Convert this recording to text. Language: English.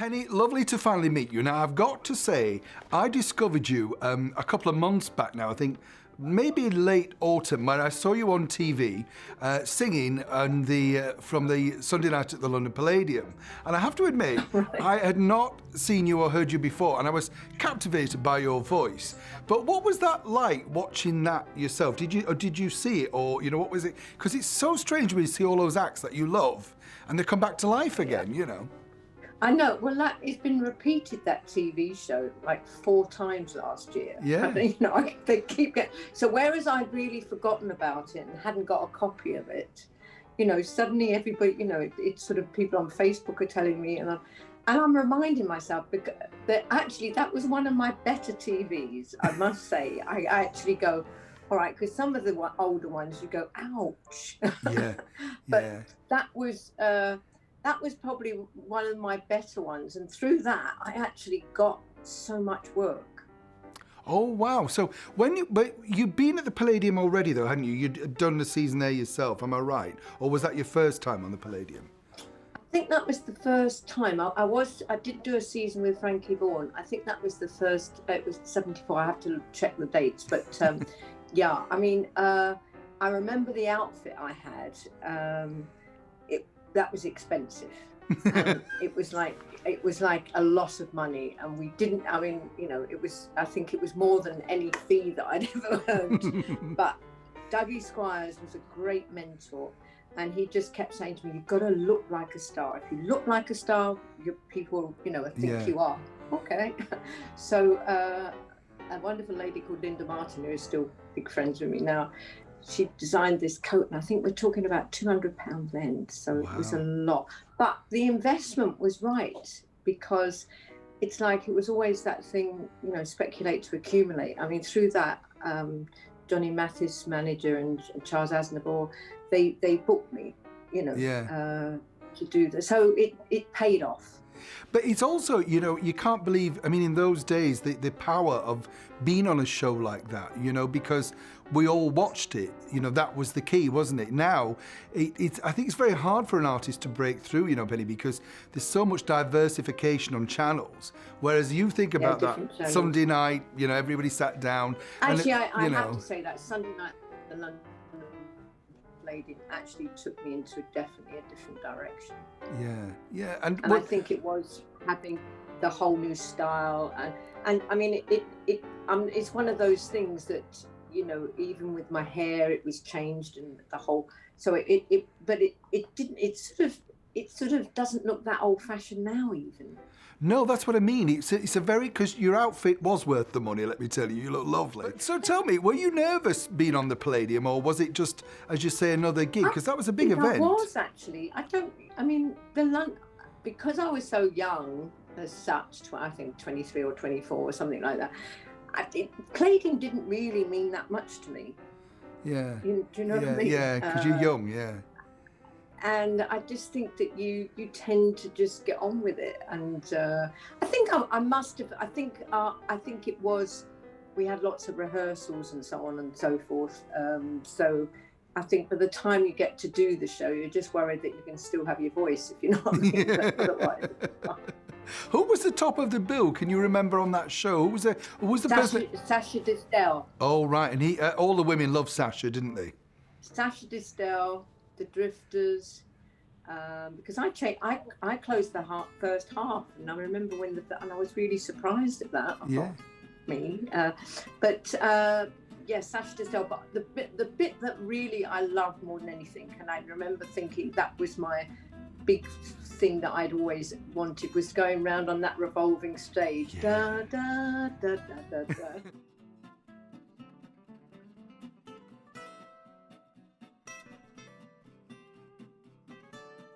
Penny, lovely to finally meet you. Now, I've got to say, I discovered you a couple of months back now, I think maybe late autumn, when I saw you on TV singing on from the Sunday night at the London Palladium. And I have to admit, I had not seen you or heard you before, and I was captivated by your voice. But what was that like, watching that yourself? Did you see it, or, you know, what was it? Because it's so strange when you see all those acts that you love, and they come back to life again, you know. I know. Well, it's been repeated, that TV show, like 4 times last year. Yeah. And, you know, they keep getting. So whereas I'd really forgotten about it and hadn't got a copy of it, you know, suddenly everybody, you know, it's sort of people on Facebook are telling me, and I'm reminding myself that actually that was one of my better TVs, I must say. I actually go, all right, because some of the older ones you go, ouch. Yeah. But yeah. that was probably one of my better ones, and through that I actually got so much work. Oh wow! So but you'd been at the Palladium already, though, hadn't you? You'd done the season there yourself, am I right? Or was that your first time on the Palladium? I think that was the first time. I did do a season with Frankie Vaughan. I think that was the first. It was 74. I have to check the dates, but yeah. I mean, I remember the outfit I had. That was expensive. It was like a lot of money, and we didn't. I mean, you know, I think it was more than any fee that I'd ever earned. But Dougie Squires was a great mentor, and he just kept saying to me, "You've got to look like a star. If you look like a star, people, you know, think you are." Okay. So a wonderful lady called Linda Martin, who is still big friends with me now, she designed this coat, and I think we're talking about £200 then, so wow. It was a lot. But the investment was right, because it's like it was always that thing, you know, speculate to accumulate. I mean, through that, Johnny Mathis, manager, and Charles Aznavour, they booked me, you know, to do this. So it paid off. But it's also, you know, you can't believe, I mean, in those days, the power of being on a show like that, you know, because we all watched it, you know, that was the key, wasn't it? Now, I think it's very hard for an artist to break through, you know, Penny, because there's so much diversification on channels, whereas you think about that channels. Sunday night, you know, everybody sat down. Actually, I have to say that Sunday night, the London Palladium actually took me into definitely a different direction. Yeah. And I think it was having the whole new style, and I mean it's one of those things that, you know, even with my hair it was changed, and the whole, so it didn't, it sort of doesn't look that old-fashioned now even. No, that's what I mean. It's a very, because your outfit was worth the money, let me tell you. You look lovely. So tell me, were you nervous being on the Palladium, or was it just, as you say, another gig? Because that was a big event. I was actually. Because I was so young as such, I think 23 or 24 or something like that, Palladium didn't really mean that much to me. Yeah. Do you know what I mean? Yeah, because you're young, yeah. And I just think that you tend to just get on with it, and I think I must have. I think it was. We had lots of rehearsals and so on and so forth. So I think by the time you get to do the show, you're just worried that you can still have your voice, if you know what I mean. Otherwise. Who was the top of the bill? Can you remember on that show? Who was the person? Sasha Distel. Oh right, and all the women loved Sasha, didn't they? Sasha Distel. The Drifters, because I closed the first half, and I remember and I was really surprised at that. Sasha Distel. But the bit that really I loved more than anything, and I remember thinking that was my big thing that I'd always wanted, was going round on that revolving stage. Da da da da da da.